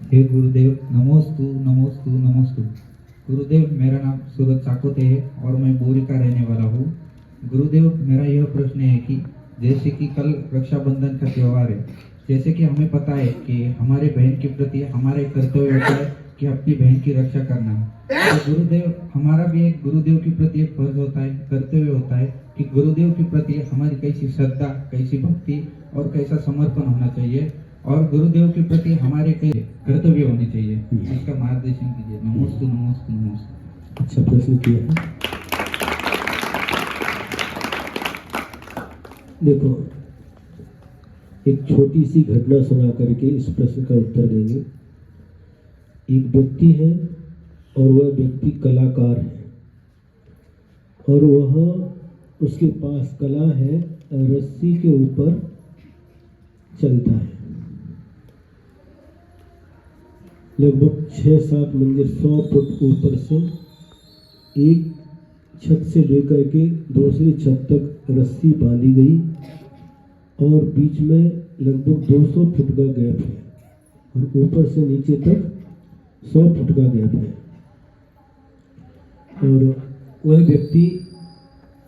हे गुरुदेव, नमोस्तु नमोस्तु नमोस्तु। गुरुदेव, मेरा नाम सूरज साकोते है और मैं बोरी का रहने वाला हूँ। गुरुदेव, मेरा यह प्रश्न है कि जैसे कि कल रक्षाबंधन का त्यौहार है, जैसे कि हमें पता है कि हमारे बहन के प्रति हमारा एक कर्तव्य होता है कि अपनी बहन की रक्षा करना है। तो गुरुदेव, हमारा भी एक गुरुदेव के प्रति एक फर्ज होता है, कर्तव्य होता है कि गुरुदेव के प्रति हमारी कैसी श्रद्धा, कैसी भक्ति और कैसा समर्पण होना चाहिए और गुरुदेव के प्रति हमारे कई कर्तव्य होने चाहिए। इसका मार्गदर्शन कीजिए। नमोस्तु नमोस्तु नमोस्तु। अच्छा प्रश्न किया है। देखो, एक छोटी सी घटना सुना करके इस प्रश्न का उत्तर देंगे। एक व्यक्ति है और वह व्यक्ति कलाकार है और वह उसके पास कला है, रस्सी के ऊपर चलता है। लगभग 6-7 मंजिल 100 फुट ऊपर से एक छत से लेकर के दूसरी छत तक रस्सी बांधी गई और बीच में लगभग 200 फुट का गैप है और ऊपर से नीचे तक 100 फुट का गैप है। और वह व्यक्ति,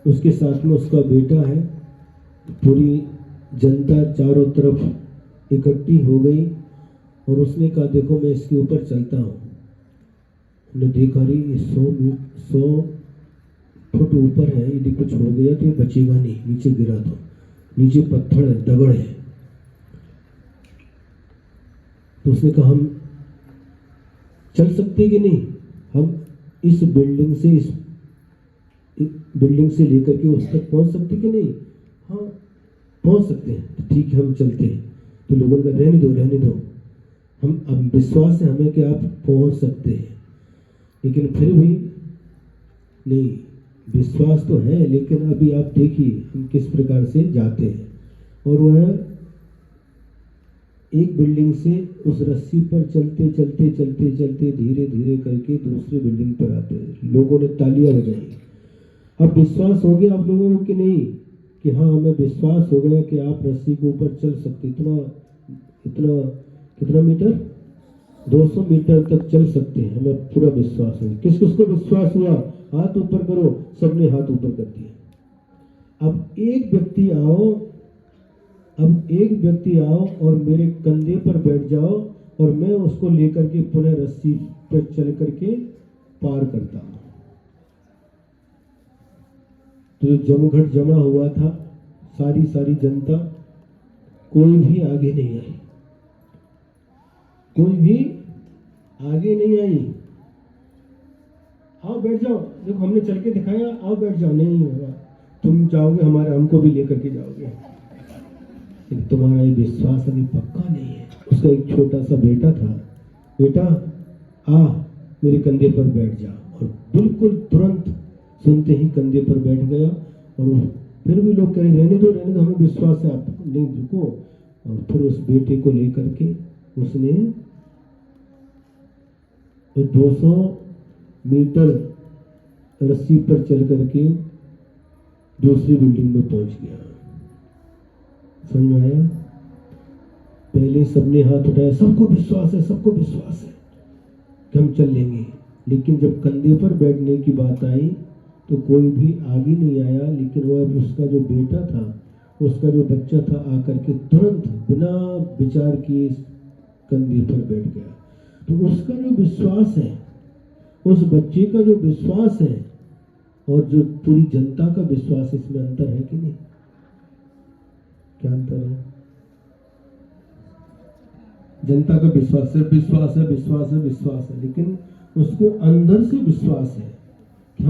उसके साथ में उसका बेटा है। पूरी जनता चारों तरफ इकट्ठी हो गई और उसने कहा, देखो मैं इसके ऊपर चलता हूँ। हमने देखा, रही ये 100 फुट ऊपर है, यदि कुछ हो गया तो ये बचेगा नहीं, नीचे गिरा तो नीचे पत्थर है, दगड़ है। तो उसने कहा, हम चल सकते कि नहीं, हम इस बिल्डिंग से लेकर के उस तक पहुंच सकते कि नहीं? हाँ पहुंच सकते हैं। तो ठीक है, हम चलते हैं। तो लोगों ने कहा, रहने दो, हम अब विश्वास है हमें कि आप पहुंच सकते हैं। लेकिन फिर भी नहीं, विश्वास तो है, लेकिन अभी आप देखिए हम किस प्रकार से जाते हैं। और वह एक बिल्डिंग से उस रस्सी पर चलते धीरे धीरे करके दूसरी बिल्डिंग पर आते हैं। लोगों ने तालियां बजाई। अब विश्वास हो गया आप लोगों को कि नहीं, कि हाँ हमें विश्वास हो गया कि आप रस्सी के ऊपर चल सकते। इतना कितना मीटर? 200 मीटर तक चल सकते हैं, हमें पूरा विश्वास है। किस किस को विश्वास हुआ? हाथ ऊपर करो। सबने हाथ ऊपर कर दिया। अब एक व्यक्ति आओ और मेरे कंधे पर बैठ जाओ और मैं उसको लेकर के पुनः रस्सी पर चल करके पार करता हूं। तो जमघट जमा हुआ था, सारी जनता, कोई भी आगे नहीं आई। आओ बैठ जाओ, देखो हमने चल के दिखाया, आओ बैठ जाओ। नहीं होगा, तुम जाओगे हमको भी लेकर के जाओगे। लेकिन तुम्हारा ये विश्वास अभी पक्का नहीं है। उसका एक छोटा सा बेटा था, बेटा आ मेरे कंधे पर बैठ जा। और बिल्कुल तुरंत सुनते ही कंधे पर बैठ गया। और फिर भी लोग कहे, रहने दो, हमें विश्वास है, आप नहीं रुको। और फिर उस बेटे को लेकर के उसने 200 मीटर रस्सी पर चल करके दूसरी बिल्डिंग में पहुंच गया। समझ में आया? पहले सबने हाथ उठाया, सबको विश्वास है कि हम चल लेंगे। लेकिन जब कंधे पर बैठने की बात आई तो कोई भी आगे नहीं आया। लेकिन वह उसका जो बेटा था, उसका जो बच्चा था, आकर के तुरंत बिना विचार किए कंधे पर बैठ गया। तो उसका जो विश्वास है, उस बच्चे का जो विश्वास है और जो पूरी जनता का विश्वास, इसमें अंतर है कि नहीं? क्या अंतर है? जनता का विश्वास सिर्फ विश्वास है, लेकिन उसको अंदर से विश्वास है कि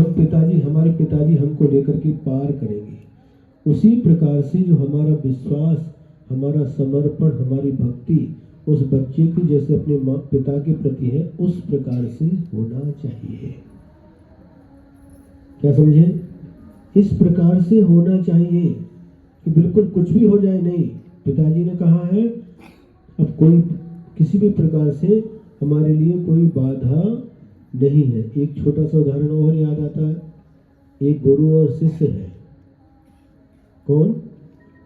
हमारे पिताजी हमको लेकर के पार करेंगे। उसी प्रकार से जो हमारा विश्वास, हमारा समर्पण, हमारी भक्ति उस बच्चे की जैसे अपने पिता के प्रति है, उस प्रकार से होना चाहिए। क्या समझे? इस प्रकार से होना चाहिए कि बिल्कुल कुछ भी हो जाए नहीं। पिताजी ने कहा है, अब कोई किसी भी प्रकार से हमारे लिए कोई बाधा नहीं है। एक छोटा सा उदाहरण और याद आता है। एक गुरु और शिष्य है। कौन?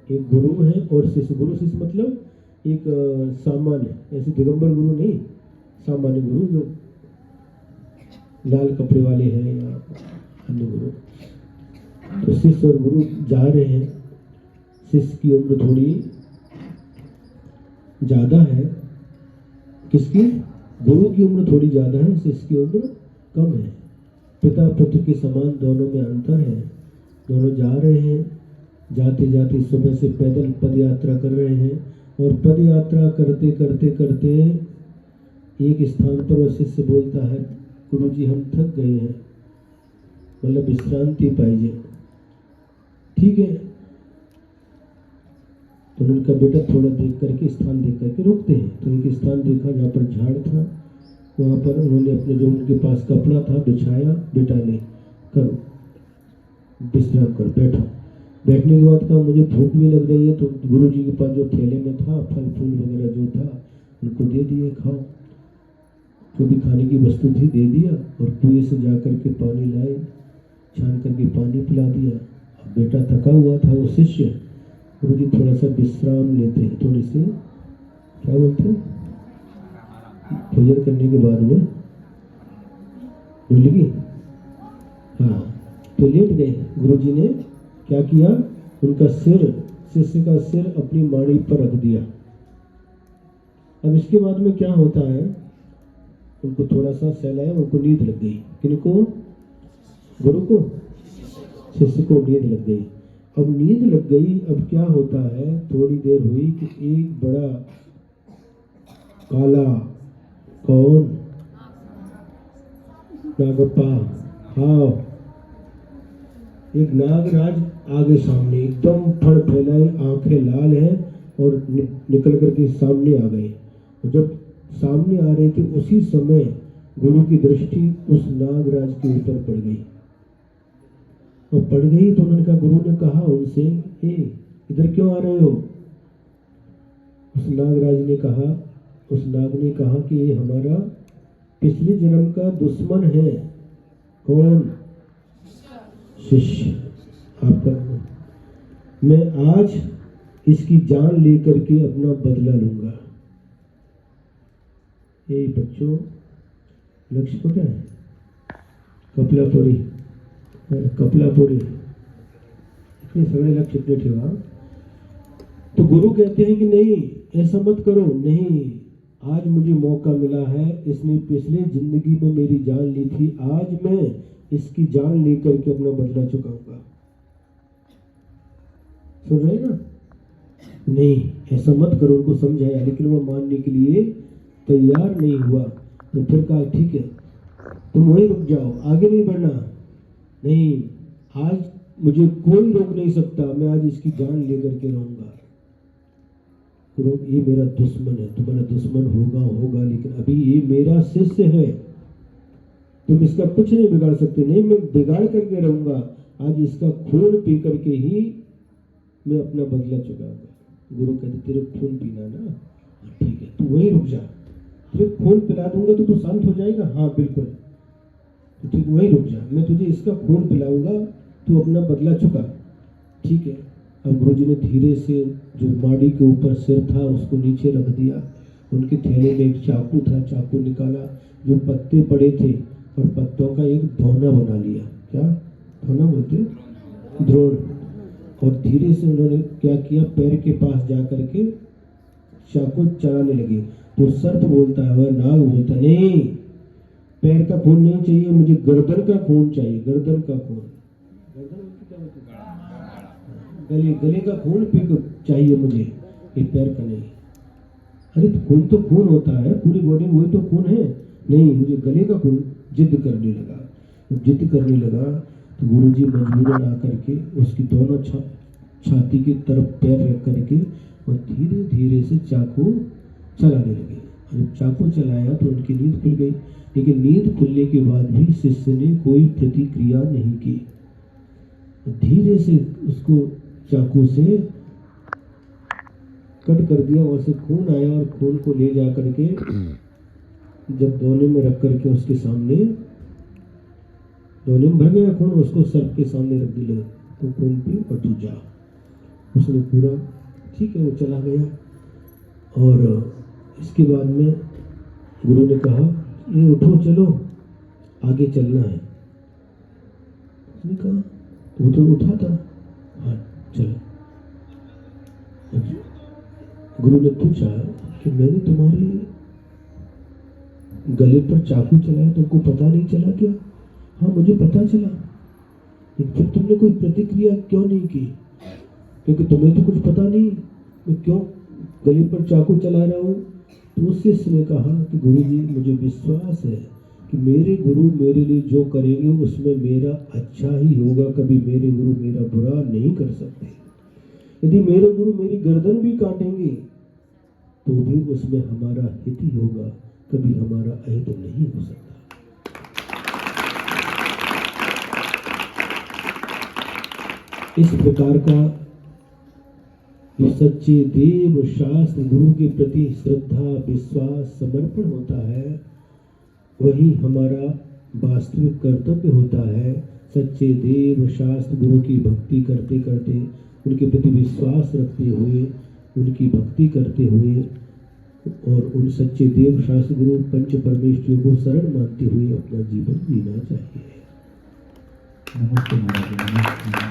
एक गुरु है और शिष्य। गुरु शिष्य मतलब एक सामान्य, ऐसे दिगंबर गुरु नहीं, सामान्य गुरु जो लाल कपड़े वाले हैं या अन्य गुरु। तो शिष्य और गुरु जा रहे हैं। शिष्य की उम्र थोड़ी ज्यादा है। किसकी? गुरु की उम्र थोड़ी ज्यादा है, शिष्य की उम्र कम है। पिता पुत्र के समान दोनों में अंतर है। दोनों जा रहे हैं। जाते जाते सुबह से पैदल पद यात्रा कर रहे हैं और पद यात्रा करते करते करते एक स्थान पर वो शिष्य बोलता है, गुरुजी हम थक गए हैं, मतलब विश्रांति पाइए। ठीक है। तो उनका बेटा थोड़ा देख करके स्थान देख करके रुकते हैं। तो एक स्थान देखा जहाँ पर झाड़ था, वहाँ पर उन्होंने अपने जो उनके पास कपड़ा था बिछाया। बेटा ने करो, विश्राम कर, बैठो। बैठने के बाद कहा मुझे भूख भी लग रही है। तो गुरु जी के पास जो थैले में था फल फूल वगैरह जो था उनको दे दिए, खाओ। जो भी खाने की वस्तु थी दे दिया और कुएं से जा करके पानी लाए, छान करके पानी पिला दिया। अब बेटा थका हुआ था, वो शिष्य, गुरु जी थोड़ा सा विश्राम लेते हैं, थोड़ी सी क्या बोलते हैं, भोजन करने के बाद में बोलेगी हाँ। तो लेट गए। गुरु जी ने क्या किया, उनका सिर, शिष्य का सिर अपनी माड़ी पर रख दिया। अब इसके बाद में क्या होता है, उनको थोड़ा सा सहलाया, उनको नींद लग गई। किनको? गुरु को? शिष्य को नींद लग गई। अब नींद लग गई। अब क्या होता है, थोड़ी देर हुई कि एक बड़ा काला, कौन, नागप्पा, हाँ, एक नागराज आगे सामने एकदम फड़ फैलाए, आंखें लाल हैं और निकल करके सामने आ गए। और जब सामने आ रहे थे उसी समय गुरु की दृष्टि उस नागराज के ऊपर पड़ गई। और पड़ गई तो उन्होंने कहा, गुरु ने कहा उनसे, हे इधर क्यों आ रहे हो? उस नागराज ने कहा, उस नाग ने कहा कि ये हमारा पिछले जन्म का दुश्मन है। कौन? शिष्य आपका। मैं आज इसकी जान लेकर के अपना बदला लूंगा। ये बच्चों, लक्ष्य को क्या है? कपलापुरी, कपलापुरी, इतने सगळे लक्ष्य इतने ठेवा। तो गुरु कहते हैं कि नहीं, ऐसा मत करो। नहीं, आज मुझे मौका मिला है, इसने पिछले जिंदगी में मेरी जान ली थी, आज मैं इसकी जान लेकर के अपना बदला चुकाऊंगा। सुन रहे ना? नहीं, ऐसा मत करो, उनको समझाया, लेकिन वो मानने के लिए तैयार नहीं हुआ। तो फिर कहा, ठीक है तुम वहीं रुक जाओ, आगे नहीं बढ़ना। नहीं, आज मुझे कोई रोक नहीं सकता, मैं आज इसकी जान लेकर के रहूंगा। ये मेरा दुश्मन है, तुम्हारा दुश्मन होगा, लेकिन अभी ये मेरा शिष्य है, तुम इसका कुछ नहीं बिगाड़ सकते। नहीं, मैं बिगाड़ करके रहूंगा, आज इसका खून पी करके ही मैं अपना बदला चुकाऊंगा। गुरु कहते, तेरे खून पीना ना? ठीक है, तू वहीं रुक जा, तुझे खून पिला दूंगा तो तू शांत हो जाएगा। हाँ बिल्कुल, तो ठीक वहीं रुक जा, मैं तुझे इसका खून पिलाऊंगा, तू अपना बदला चुका। ठीक है। अब गुरु जी ने धीरे से जो माड़ी के ऊपर सिर था उसको नीचे रख दिया। उनके थैले में एक चाकू था, चाकू निकाला, जो पत्ते पड़े थे और पत्तों का एक धौना बना लिया। क्या धौना बोलते? द्रोण। और धीरे से उन्होंने क्या किया, पैर के पास जा करके चाकू चलाने लगे। तो सर्प बोलता है, वह नाग बोलता, नहीं, पैर का खून नहीं चाहिए मुझे, गर्दन का खून चाहिए, गर्दन का खून। गले का खून चाहिए मुझे, ये पैर का नहीं। अरे खून तो खून होता है, पूरी बॉडी में वही तो खून है। नहीं, मुझे गले का खून। जिद करने लगा। जिद करने लगा तो गुरुजी मजबूरन आकर के उसकी दोनों छाती की तरफ पैर रख करके और धीरे धीरे से चाकू चलाने लगे। जब चाकू चलाया तो उनकी नींद खुल गई, लेकिन नींद खुलने के बाद भी शिष्य ने कोई प्रतिक्रिया नहीं की। धीरे से उसको चाकू से कट कर दिया, वहां से खून आया और खून को ले जा करके जब दोने में रख करके उसके सामने, दोने में भर गया खून, उसको सर्प के सामने रख दिया, तो खून पी और तू जा। उसने पूरा, ठीक है, वो चला गया। और इसके बाद में गुरु ने कहा ये उठो चलो आगे चलना है। उसने कहा वो तो उठा था, हाँ चलो। गुरु ने पूछा कि मैंने तुम्हारे गले पर चाकू चलाया, तुमको पता नहीं चला क्या? हाँ मुझे पता चला, लेकिन फिर तुमने कोई प्रतिक्रिया क्यों नहीं की? क्योंकि तुम्हें तो कुछ पता नहीं मैं क्यों गले पर चाकू चला रहा हूँ। तो उस शिष्य ने कहा कि गुरु जी मुझे विश्वास है कि मेरे गुरु मेरे लिए जो करेंगे उसमें मेरा अच्छा ही होगा, कभी मेरे गुरु मेरा बुरा नहीं कर सकते। यदि मेरे गुरु मेरी गर्दन भी काटेंगे तो भी उसमें हमारा हित ही होगा, कभी हमारा अहित नहीं हो सकता। इस प्रकार का जो सच्चे देव शास्त्र गुरु के प्रति श्रद्धा विश्वास समर्पण होता है वही हमारा वास्तविक कर्तव्य होता है। सच्चे देव शास्त्र गुरु की भक्ति करते करते, उनके प्रति विश्वास रखते हुए, उनकी भक्ति करते हुए और उन सच्चे देव शास्त्र गुरु पंच परमेश्वरियों को शरण मानते हुए अपना जीवन जीना चाहिए। नमस्ते महाराज, नमस्ते।